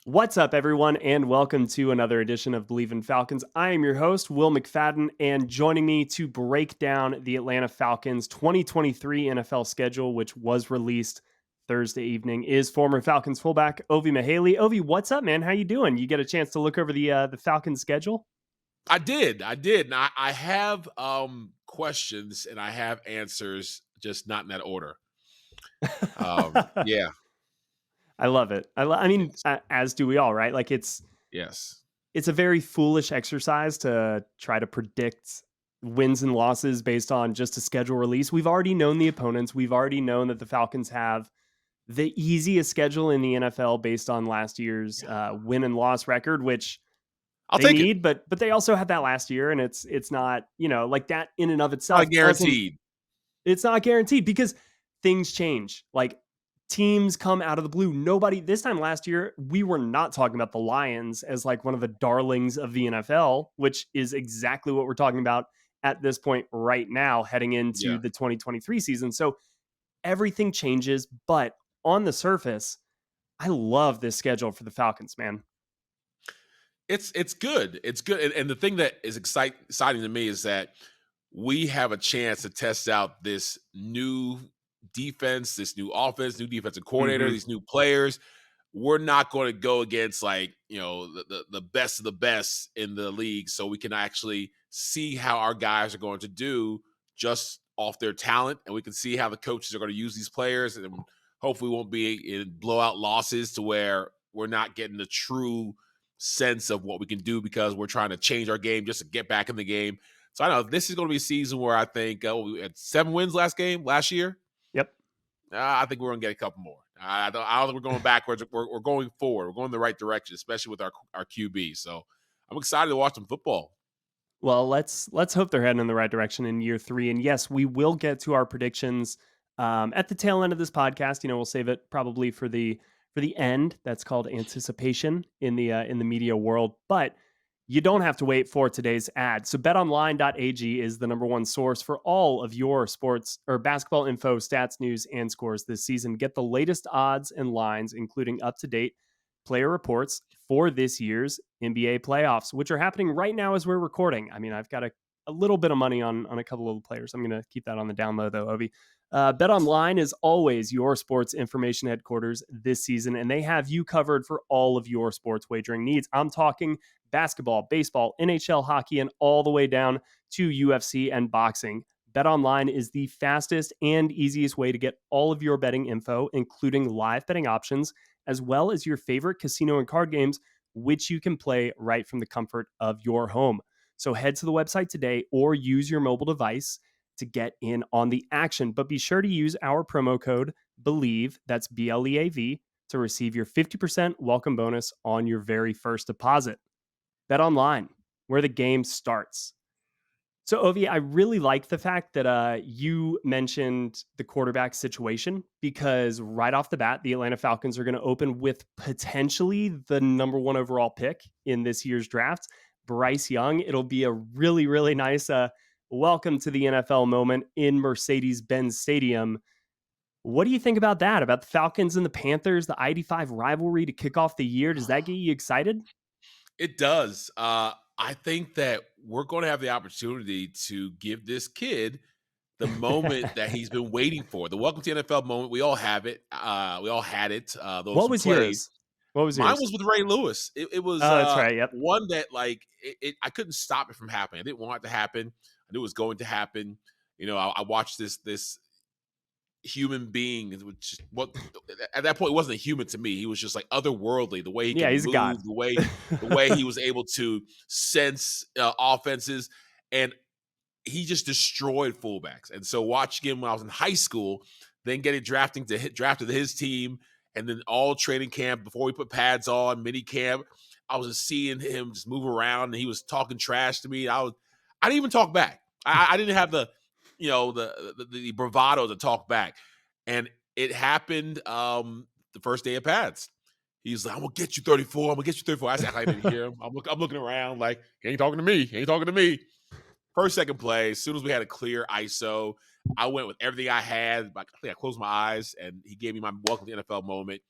What's up, everyone, and welcome to another edition of Believe in Falcons. I am your host, Will McFadden, and joining me to break down the Atlanta Falcons 2023 NFL schedule, which was released Thursday evening, is former Falcons fullback Ovie Mughelli. Ovie, what's up, man? How you doing? You get a chance to look over the Falcons schedule? I did. And I have questions and I have answers, just not in that order. Yeah, I love it. I mean, yes, as do we all, right? Like yes. it's a very foolish exercise to try to predict wins and losses based on just a schedule release. We've already known the opponents. We've already known that the Falcons have the easiest schedule in the NFL based on last year's Yeah. win and loss record, which I'll they take it. need, but they also had that last year, and it's not, like that in and of Not itself doesn't. guaranteed. It's not guaranteed because things change. Like teams come out of the blue. Nobody this time last year, we were not talking about the Lions as like one of the darlings of the NFL, which is exactly what we're talking about at this point right now, heading into Yeah, the 2023 season. So everything changes, but on the surface, I love this schedule for the Falcons, man. it's good. It's good. And the thing that is exciting to me is that we have a chance to test out this new defense, this new offense, new defensive coordinator, Hmm. these new players. We're not going to go against the best of the best in the league, so we can actually see how our guys are going to do just off their talent, and we can see how the coaches are going to use these players, and hopefully we won't be in blowout losses to where we're not getting the true sense of what we can do because we're trying to change our game just to get back in the game. So I know this is going to be a season where I think we had 7 wins last year. Yep. I think we're going to get a couple more. I don't think we're going backwards. We're going forward. We're going the right direction, especially with our QB. So I'm excited to watch some football. Well, let's hope they're heading in the right direction in year three. And yes, we will get to our predictions at the tail end of this podcast. We'll save it probably for the end. That's called anticipation in the media world. But you don't have to wait for today's ad. So betonline.ag is the number one source for all of your sports or basketball info, stats, news, and scores this season. Get the latest odds and lines, including up-to-date player reports for this year's NBA playoffs, which are happening right now as we're recording. I mean, I've got a little bit of money on a couple of players. I'm going to keep that on the down low, though, Ovi. Bet Online is always your sports information headquarters this season, and they have you covered for all of your sports wagering needs. I'm talking basketball, baseball, NHL, hockey, and all the way down to UFC and boxing. BetOnline is the fastest and easiest way to get all of your betting info, including live betting options, as well as your favorite casino and card games, which you can play right from the comfort of your home. So head to the website today or use your mobile device to get in on the action. But be sure to use our promo code BELIEVE, that's BLEAV, to receive your 50% welcome bonus on your very first deposit. Bet online, where the game starts. So, Ovi, I really like the fact that you mentioned the quarterback situation because right off the bat, the Atlanta Falcons are going to open with potentially the number one overall pick in this year's draft, Bryce Young. It'll be a really, really nice welcome to the NFL moment in Mercedes-Benz Stadium. What do you think about that? About the Falcons and the Panthers, the ID5 rivalry to kick off the year? Does that get you excited? It does. I think that we're going to have the opportunity to give this kid the moment that he's been waiting for. The welcome to the NFL moment. We all have it. We all had it. Those What who was played. yours? What was Mine yours? was with Ray Lewis. It was Oh, that's right. Yep. one that I couldn't stop it from happening. I didn't want it to happen. I knew it was going to happen. I watched this human being, which what at that point wasn't a human to me. He was just like otherworldly. The way he Yeah, could he's a god. move, the way he was able to sense offenses, and he just destroyed fullbacks. And so watching him when I was in high school, then getting drafted to his team, and then all training camp before we put pads on, mini camp, I was just seeing him just move around, and he was talking trash to me. I didn't even talk back. I didn't have the bravado to talk back, and it happened the first day of pads. He's like, "I'm gonna get you 34. I'm gonna get you 34." I said, "I didn't hear him." I'm looking around like he ain't talking to me. He ain't talking to me. First, second play, as soon as we had a clear ISO, I went with everything I had. I think I closed my eyes, and he gave me my welcome to the NFL moment.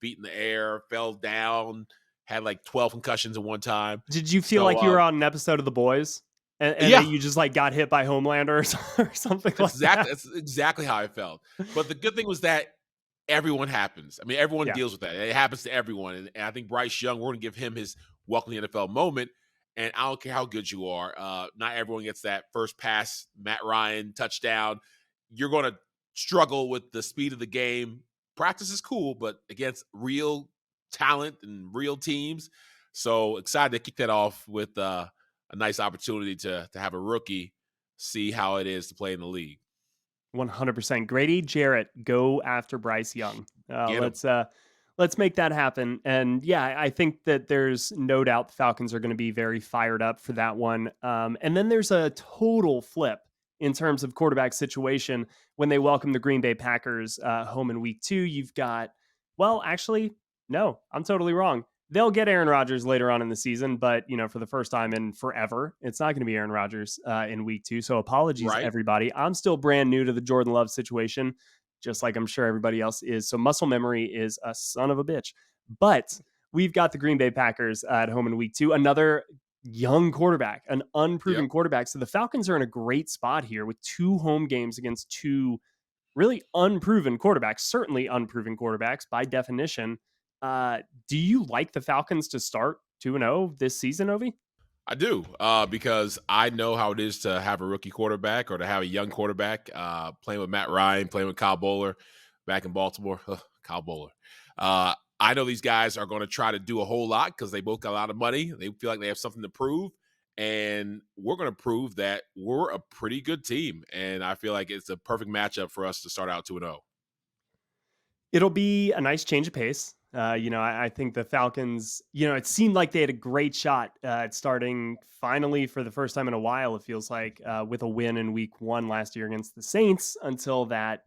feet in the air, fell down, had like 12 concussions at one time. Did you feel So, like you were on an episode of The Boys and that yeah, you just like got hit by Homelander or something like that? that's exactly how I felt. But the good thing was that everyone happens. I mean, everyone Yeah. deals with that. It happens to everyone. And I think Bryce Young, we're going to give him his welcome to the NFL moment. And I don't care how good you are. Not everyone gets that first pass, Matt Ryan touchdown. You're going to struggle with the speed of the game. Practice is cool, but against real talent and real teams. So excited to kick that off with a nice opportunity to have a rookie see how it is to play in the league. 100%. Grady Jarrett, go after Bryce Young. Get him. Let's make that happen. And yeah, I think that there's no doubt the Falcons are going to be very fired up for that one. And then there's a total flip in terms of quarterback situation when they welcome the Green Bay Packers home in week 2. You've got, well, actually, no, I'm totally wrong. They'll get Aaron Rodgers later on in the season, but for the first time in forever, it's not going to be Aaron Rodgers in week 2. So apologies, Right. everybody. I'm still brand new to the Jordan Love situation, just like I'm sure everybody else is. So muscle memory is a son of a bitch. But we've got the Green Bay Packers at home in week 2. Another young quarterback, an Yep. unproven quarterback. So the Falcons are in a great spot here with 2 home games against 2 really unproven quarterbacks, certainly unproven quarterbacks by definition. Uh, do you like the Falcons to start 2-0 this season, Ovie? I do, because I know how it is to have a rookie quarterback or to have a young quarterback, playing with Matt Ryan, playing with Kyle Bowler back in Baltimore. Ugh, Kyle Bowler. I know these guys are going to try to do a whole lot because they both got a lot of money. They feel like they have something to prove. And we're going to prove that we're a pretty good team. And I feel like it's a perfect matchup for us to start out 2-0. It'll be a nice change of pace. I think the Falcons, it seemed like they had a great shot at starting finally for the first time in a while, it feels like, with a win in week 1 last year against the Saints until that,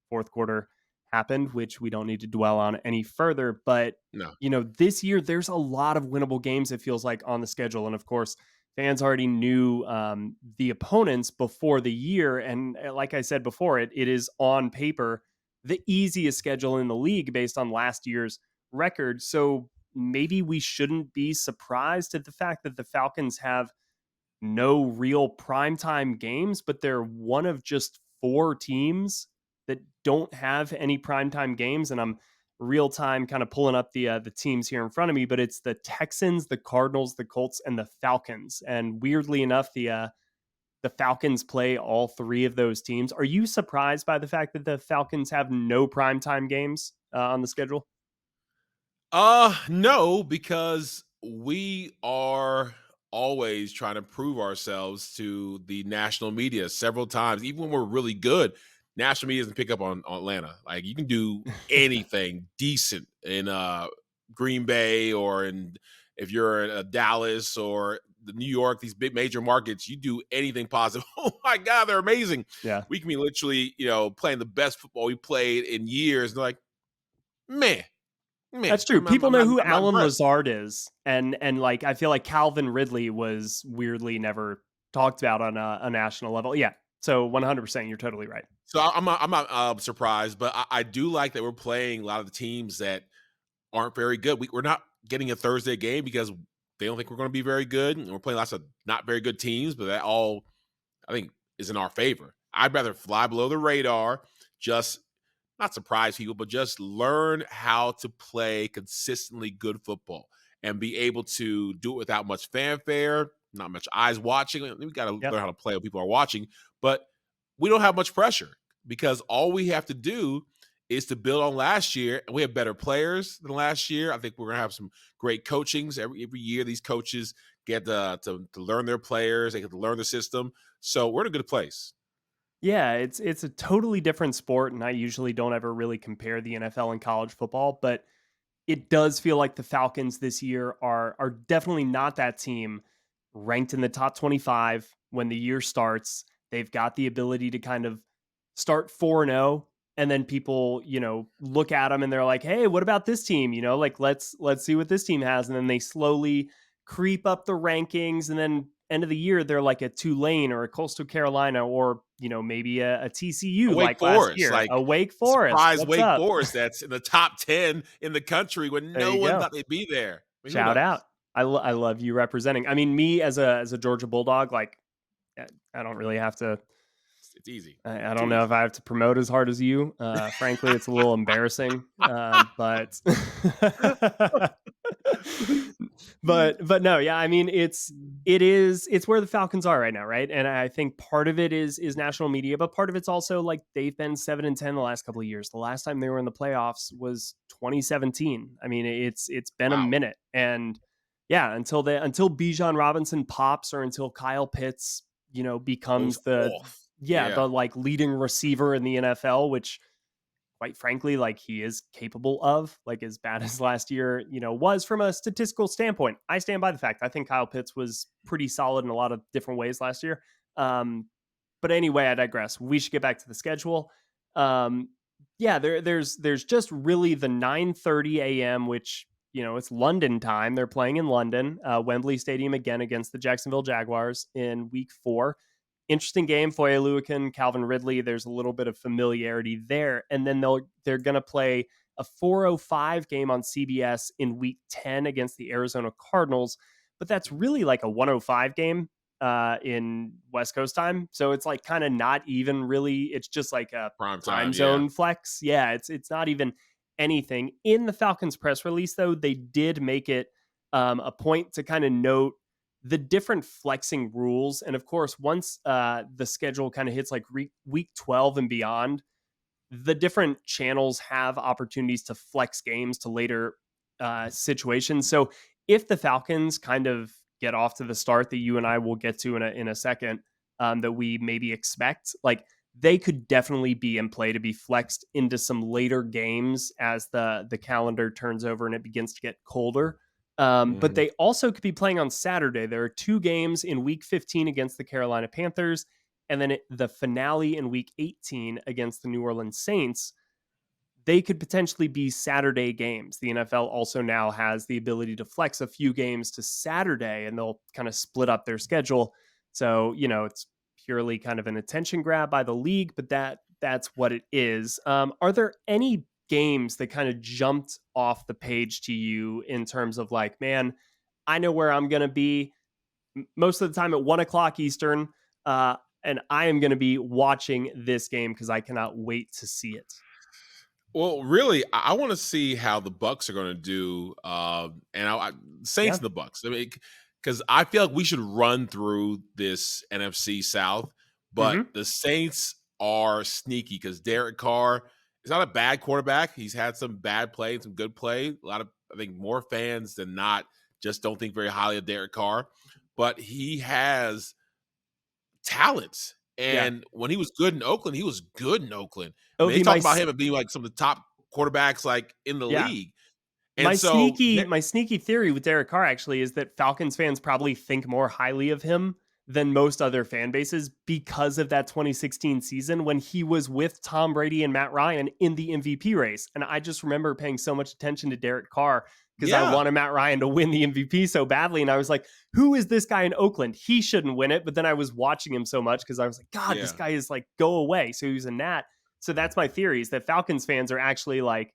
fourth quarter happened, which we don't need to dwell on any further. But, No. this year there's a lot of winnable games, it feels like, on the schedule. And of course, fans already knew the opponents before the year. And like I said before, it is on paper the easiest schedule in the league based on last year's record. So maybe we shouldn't be surprised at the fact that the Falcons have no real primetime games, but they're one of just 4 teams that don't have any primetime games. And I'm real time kind of pulling up the teams here in front of me, but it's the Texans, the Cardinals, the Colts, and the Falcons. And weirdly enough, the Falcons play all 3 of those teams. Are you surprised by the fact that the Falcons have no primetime games on the schedule? No, because we are always trying to prove ourselves to the national media several times. Even when we're really good, national media doesn't pick up on Atlanta. Like you can do anything decent in Green Bay or in if you're in Dallas or the New York, these big major markets, you do anything positive. Oh my God, they're amazing. Yeah. We can be literally, playing the best football we played in years. And they're like, man, man, That's true. People I'm know not who I'm not Alan impressed. Lazard is, and like I feel like Calvin Ridley was weirdly never talked about on a national level. Yeah, so 100%, you're totally right. So I'm not surprised, but I do like that we're playing a lot of the teams that aren't very good. We're not getting a Thursday game because they don't think we're going to be very good, and we're playing lots of not very good teams. But that all I think is in our favor. I'd rather fly below the radar, just not surprise people, but just learn how to play consistently good football and be able to do it without much fanfare, not much eyes watching. We got to Yep. learn how to play when people are watching, but we don't have much pressure because all we have to do is to build on last year, and we have better players than last year. I think we're gonna have some great coachings every year. These coaches get to learn their players, they get to learn the system. So we're in a good place. Yeah, it's a totally different sport, and I usually don't ever really compare the NFL and college football, but it does feel like the Falcons this year are definitely not that team ranked in the top 25 when the year starts. They've got the ability to kind of start 4-0, and then people, look at them and they're like, "Hey, what about this team?" Like let's see what this team has, and then they slowly creep up the rankings, and then end of the year they're like a Tulane or a Coastal Carolina or maybe a TCU Wake like last Forest, year, like a Wake Forest. surprise What's Wake up? Forest that's in the top 10 in the country when There no you one go. thought they'd be there. I mean, who Shout out. knows? I love you representing. I mean, me as a Georgia Bulldog, like I don't really have to. It's easy. I don't Too know if easy. I have to promote as hard as you. Frankly, it's a little embarrassing, but but no, yeah. I mean, it's where the Falcons are right now, right? And I think part of it is national media, but part of it's also like they've been 7-10 the last couple of years. The last time they were in the playoffs was 2017. I mean, it's been a Wow. minute, and yeah, until Bijan Robinson pops or until Kyle Pitts, Goes becomes the off. yeah, Yeah. the like leading receiver in the NFL, which quite frankly, like he is capable of, like as bad as last year, was from a statistical standpoint. I stand by the fact I think Kyle Pitts was pretty solid in a lot of different ways last year. Um, but anyway, I digress. We should get back to the schedule. Um, yeah, there's just really the 9:30 a.m., which it's London time. They're playing in London, Wembley Stadium again against the Jacksonville Jaguars in Week 4. Interesting game. Foye Oluokun, Calvin Ridley. There's a little bit of familiarity there, and then they're gonna play a 4:05 game on CBS in Week 10 against the Arizona Cardinals. But that's really like a 105 game in West Coast time. So it's like kind of not even really, it's just like a Prime time time. Yeah. zone flex. Yeah, it's not even anything. In the Falcons press release, though, they did make it a point to kind of note the different flexing rules. And of course, once the schedule kind of hits like week 12 and beyond, the different channels have opportunities to flex games to later situations. So if the Falcons kind of get off to the start that you and I will get to in a second, that we maybe expect, like they could definitely be in play to be flexed into some later games as the calendar turns over and it begins to get colder. But Mhm. they also could be playing on Saturday. There are two games in Week 15 against the Carolina Panthers and then the finale in Week 18 against the New Orleans Saints. They could potentially be Saturday games. The NFL also now has the ability to flex a few games to Saturday, and they'll kind of split up their schedule. So it's purely kind of an attention grab by the league, but that's what it is. Are there any games that kind of jumped off the page to you in terms of like, man, I know where I'm going to be most of the time at 1 o'clock Eastern. And I am going to be watching this game because I cannot wait to see it. Well, really, I want to see how the Bucks are going to do, and Saints Yeah. and the Bucks. I mean, because I feel like we should run through this NFC South, but Hmm. the Saints are sneaky because Derek Carr is not a bad quarterback. He's had some bad play and some good play. A lot of, I think, more fans than not just don't think very highly of Derek Carr, but he has talents. Yeah. And when he was good in Oakland, he was good in Oakland. I mean, they Ovi, talk about him as being like some of the top quarterbacks like in the yeah. league. And My so sneaky my sneaky theory with Derek Carr actually is that Falcons fans probably think more highly of him than most other fan bases because of that 2016 season when he was with Tom Brady and Matt Ryan in the MVP race. And I just remember paying so much attention to Derek Carr because I yeah, wanted Matt Ryan to win the MVP so badly. And I was like, who is this guy in Oakland? He shouldn't win it. But then I was watching him so much because I was like, God, this yeah, guy is like, go away. So he was a Nat. So that's my theory is that Falcons fans are actually like,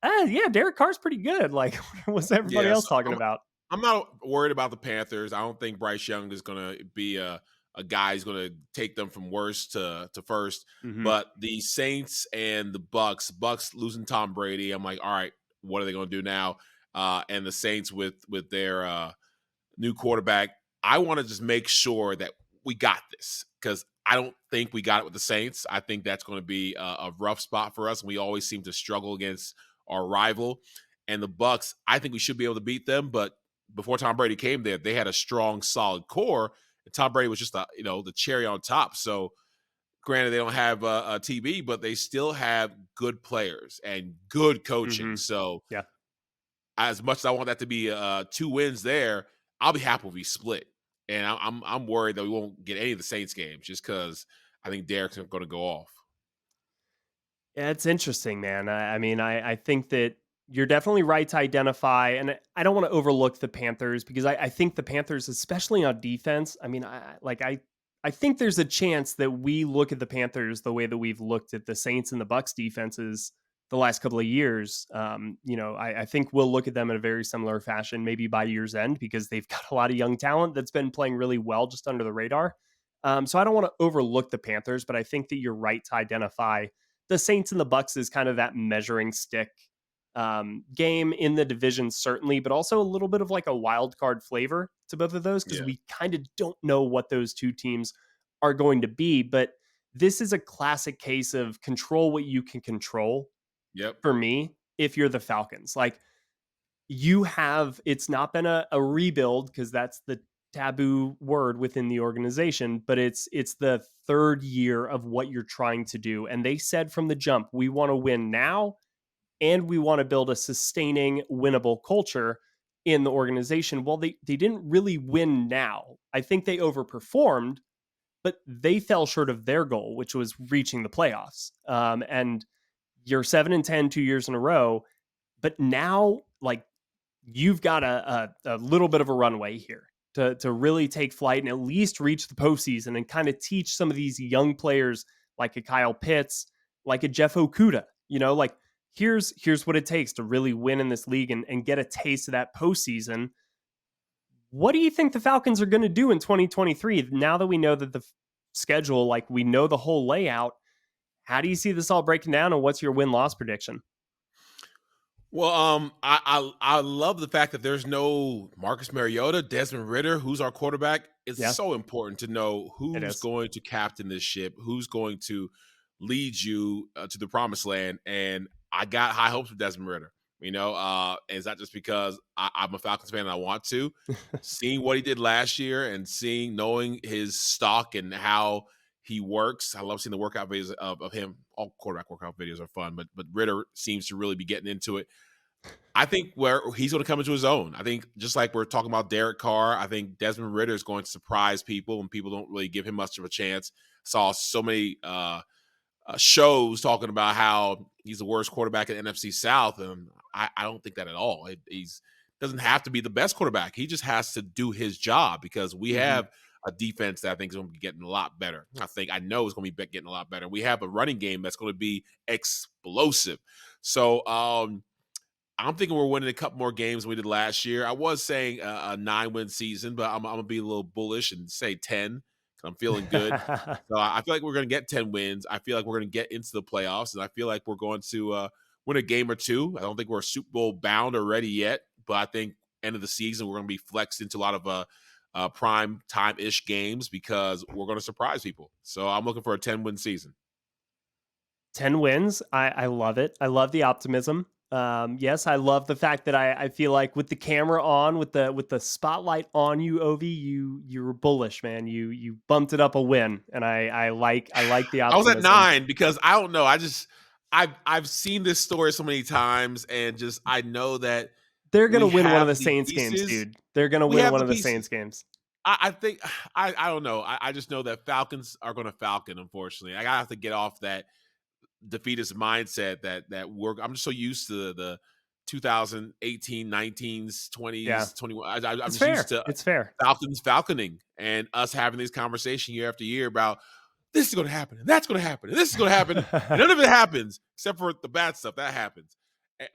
yeah, Derek Carr's pretty good. Like, what's everybody yeah. else So talking about? I'm not worried about the Panthers. I don't think Bryce Young is gonna be a guy who's gonna take them from worst to first. Hmm. But the Saints and the Bucks losing Tom Brady, I'm like, all right, what are they gonna do now? And the Saints with their new quarterback. I want to just make sure that we got this because I don't think we got it with the Saints. I think that's going to be a rough spot for us. We always seem to struggle against our rival. And the Bucks, I think we should be able to beat them. But before Tom Brady came there, they had a strong, solid core. And Tom Brady was just the cherry on top. So granted, they don't have a TB, but they still have good players and good coaching. Hmm. So Yeah. as much as I want that to be 2 wins there, I'll be happy if we split. And I'm worried that we won't get any of the Saints games just because I think Derek's going to go off. Yeah, it's interesting, man. I mean, I think that You're definitely right to identify, and I don't want to overlook the Panthers because I think the Panthers, especially on defense, I mean, I think there's a chance that we look at the Panthers the way that we've looked at the Saints and the Bucks defenses the last couple of years. I think we'll look at them in a very similar fashion, maybe by year's end, because they've got a lot of young talent that's been playing really well just under the radar. So I don't want to overlook the Panthers, but I think that you're right to identify the Saints and the Bucks as kind of that measuring stick game in the division, certainly, but also a little bit of like a wild card flavor to both of those because Yeah. we kind of don't know what those two teams are going to be. But this is a classic case of control what you can control Yep. for me if you're the Falcons. Like you have, it's not been a rebuild because that's the taboo word within the organization, but it's the third year of what you're trying to do. And they said from the jump, we want to win now and we want to build a sustaining, winnable culture in the organization. Well, they didn't really win now. I think they overperformed, but they fell short of their goal, which was reaching the playoffs. And you're 7-10 2 years in a row, but now like you've got a little bit of a runway here to really take flight and at least reach the postseason and kind of teach some of these young players like a Kyle Pitts, like a Jeff Okuda, like here's what it takes to really win in this league and get a taste of that postseason. What do you think the Falcons are going to do in 2023 now that we know that the schedule, like we know the whole layout? How do you see this all breaking down and what's your win-loss prediction? Well, I love the fact that there's no Marcus Mariota, Desmond Ritter, who's our quarterback. It's Yeah, so important to know it who's is. going to captain this ship, who's going to lead you to the promised land. And I got high hopes for Desmond Ritter. And it's not just because I'm a Falcons fan and I want to. Seeing what he did last year and knowing his stock and how he works. I love seeing the workout videos of him. All quarterback workout videos are fun, but Ritter seems to really be getting into it. I think where he's going to come into his own. I think just like we're talking about Derek Carr, I think Desmond Ritter is going to surprise people and people don't really give him much of a chance. Saw so many shows talking about how he's the worst quarterback in the NFC South, and I don't think that at all. He's doesn't have to be the best quarterback. He just has to do his job because we Mhm. have a defense that I think is going to be getting a lot better. I know it's going to be getting a lot better. We have a running game that's going to be explosive. So I'm thinking we're winning a couple more games than we did last year. I was saying a 9-win season, but I'm going to be a little bullish and say 10. I'm feeling good. So I feel like we're going to get 10 wins. I feel like we're going to get into the playoffs, and I feel like we're going to win a game or two. I don't think we're Super Bowl bound or ready yet, but I think end of the season we're going to be flexed into a lot of prime time ish games because we're going to surprise people. So I'm looking for a 10-win season. 10 wins. I love it. I love the optimism. Yes, I love the fact that I feel like with the camera on, with the spotlight on you, Ovi, you were bullish, man. You bumped it up a win, and I like the I was at optimism. 9 because I don't know. I've seen this story so many times, and just I know that They're gonna we win one of have the the Saints games, pieces. dude. They're gonna We win have one the of the pieces. Saints games. I think I don't know. I just know that Falcons are going to Falcon. Unfortunately, I gotta have to get off that defeatist mindset that work. I'm just so used to the 2018, 19s, Yeah, 20s, 21. I'm it's just used fair. to It's fair. Falcons falconing and us having this conversation year after year about this is going to happen and that's going to happen and this is going to happen and none of it happens except for the bad stuff that happens.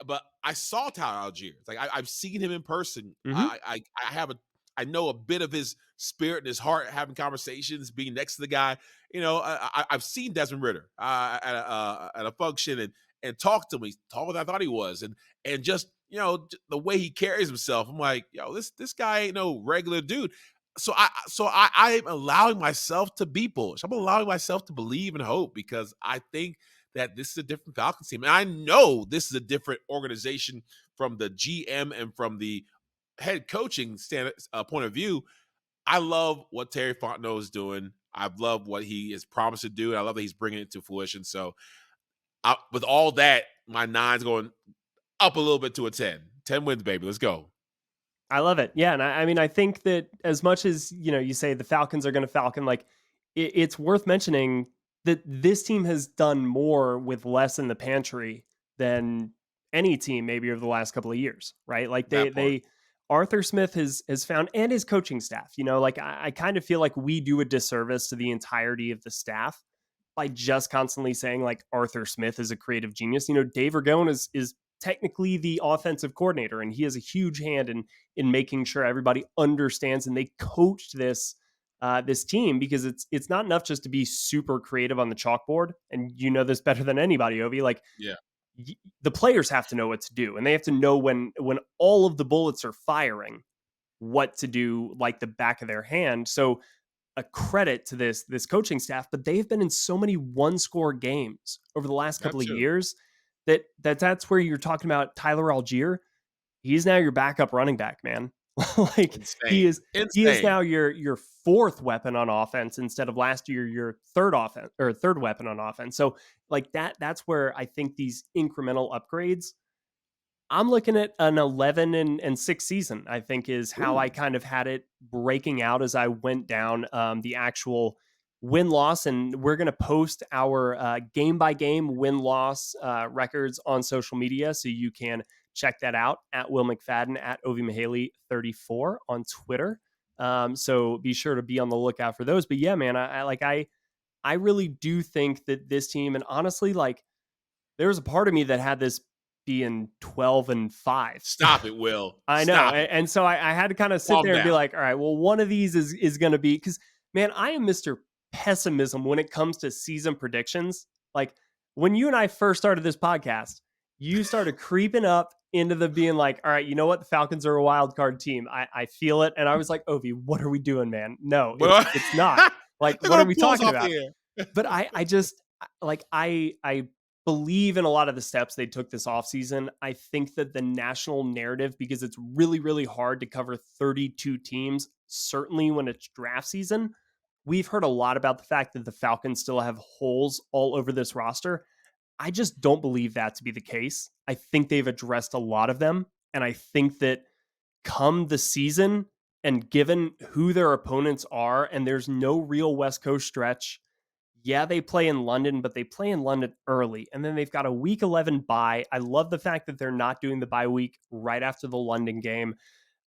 But I saw Tyler Algier. It's like I've seen him in person. Hmm. I have I know a bit of his spirit and his heart, having conversations, being next to the guy. I've seen Desmond Ritter at a function and talked to him. He's taller than I thought he was, and just the way he carries himself. I'm like, yo, this guy ain't no regular dude. So I am allowing myself to be bullish. I'm allowing myself to believe and hope because I think that this is a different Falcons team. And I know this is a different organization from the GM and from the head coaching point of view. I love what Terry Fontenot is doing. I love what he is promised to do. And I love that he's bringing it to fruition. So with all that, my nine's going up a little bit to a 10. 10 wins, baby. Let's go. I love it. Yeah, and I mean, I think that as much as you say the Falcons are going to Falcon, like it's worth mentioning that this team has done more with less in the pantry than any team maybe over the last couple of years, right? Like That part. Arthur Smith has found, and his coaching staff, like I kind of feel like we do a disservice to the entirety of the staff by just constantly saying like Arthur Smith is a creative genius. Dave Ragone is technically the offensive coordinator, and he has a huge hand in making sure everybody understands, and they coached this team, because it's not enough just to be super creative on the chalkboard. And you know this better than anybody, Ovie. Like Yeah. the players have to know what to do, and they have to know when all of the bullets are firing, what to do like the back of their hand. So a credit to this coaching staff, but they've been in so many one score games over the last That couple of too. years that's where you're talking about Tyler Algier. He's now your backup running back, man. Like he Insane. is he is Insane. now your fourth weapon on offense instead of last year your third weapon on offense. So like that's where I think these incremental upgrades, I'm looking at an 11-6 season, I think, is how I Ooh. kind of had it breaking out as I went down the actual win loss. And we're going to post our game by game win loss records on social media. So you can check that out at Will McFadden, at Ovie Mughelli 34 on Twitter. So be sure to be on the lookout for those. But yeah, man, I really do think that this team, and honestly, like there was a part of me that had this being 12-5. Stop it, Will. I know. Stop it. And so I had to kind of sit Calm there and be down. like, all right, well, one of these is going to be, because, man, I am Mr. Pessimism when it comes to season predictions. Like when you and I first started this podcast, you started creeping up into the being like, all right, you know what? The Falcons are a wild card team. I feel it. And I was like, Ovie, what are we doing, man? No, Well, it's not. Like, they're what are gonna we pull us talking off about? the air. But I just like I believe in a lot of the steps they took this offseason. I think that the national narrative, because it's really, really hard to cover 32 teams, certainly when it's draft season, we've heard a lot about the fact that the Falcons still have holes all over this roster. I just don't believe that to be the case. I think they've addressed a lot of them. And I think that come the season, and given who their opponents are, and there's no real West Coast stretch. Yeah, they play in London, but they play in London early. And then they've got a week 11 bye. I love the fact that they're not doing the bye week right after the London game.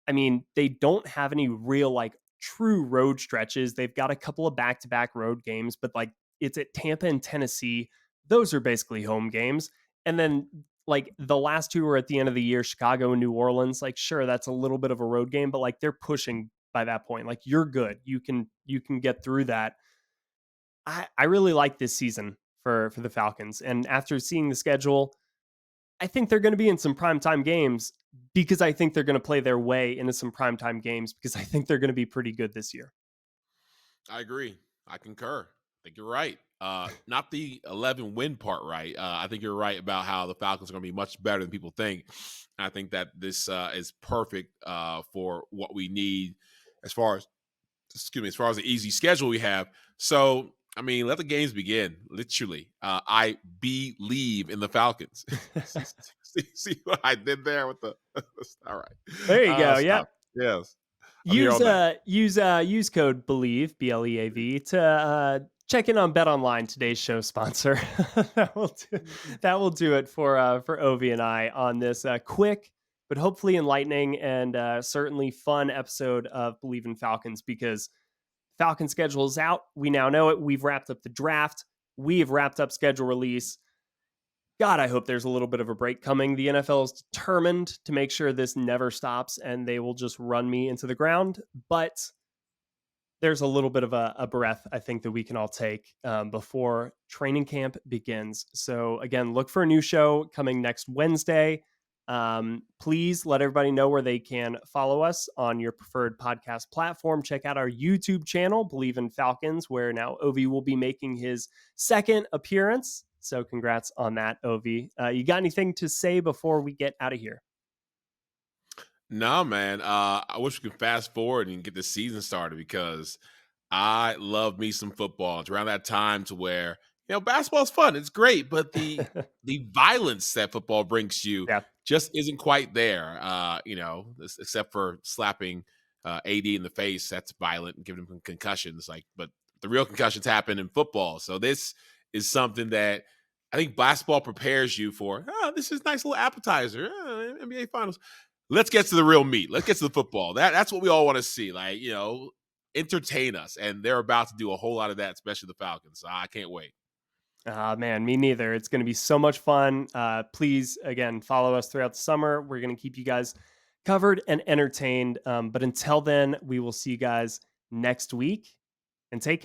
I mean, they don't have any real, like, true road stretches. They've got a couple of back to back road games, but like it's at Tampa and Tennessee. Those are basically home games. And then, like, the last two are at the end of the year, Chicago and New Orleans. Like, sure, that's a little bit of a road game, but like they're pushing by that point. Like, you're good. You can get through that. I really like this season for the Falcons. And after seeing the schedule, I think they're going to be in some primetime games, because I think they're going to play their way into some primetime games, because I think they're going to be pretty good this year. I agree. I concur. I think you're right. Not the 11 win part, right? I think you're right about how the Falcons are going to be much better than people think. I think that this is perfect for what we need as far as, as far as the easy schedule we have. So, I mean, let the games begin. Literally, I believe in the Falcons. see what I did there with the? All right. There you go. Yep. Stop. Yes, I'm here all night. Use code BELIEVE, BLEAV, to check in on Bet Online, today's show sponsor. that will do it for Ovie and I on this quick but hopefully enlightening and certainly fun episode of Believe in Falcons, because Falcon schedule is out. We now know it. We've wrapped up the draft. We have wrapped up schedule release. God, I hope there's a little bit of a break coming. The NFL is determined to make sure this never stops, and they will just run me into the ground. But there's a little bit of a breath, I think, that we can all take before training camp begins. So again, look for a new show coming next Wednesday. Please let everybody know where they can follow us on your preferred podcast platform. Check out our YouTube channel, Believe in Falcons, where now Ovie will be making his second appearance. So congrats on that, Ovie. You got anything to say before we get out of here? No, man. I wish we could fast forward and get the season started, because I love me some football. It's around that time to where, basketball's fun. It's great, but the violence that football brings you Yeah. just isn't quite there. Except for slapping AD in the face, that's violent, and giving him concussions. But the real concussions happen in football. So this is something that I think basketball prepares you for, oh, this is a nice little appetizer. NBA Finals. Let's get to the real meat. Let's get to the football. That's what we all want to see. Like, entertain us. And they're about to do a whole lot of that, especially the Falcons. So I can't wait. Man, me neither. It's going to be so much fun. Please, again, follow us throughout the summer. We're going to keep you guys covered and entertained. But until then, we will see you guys next week and take care.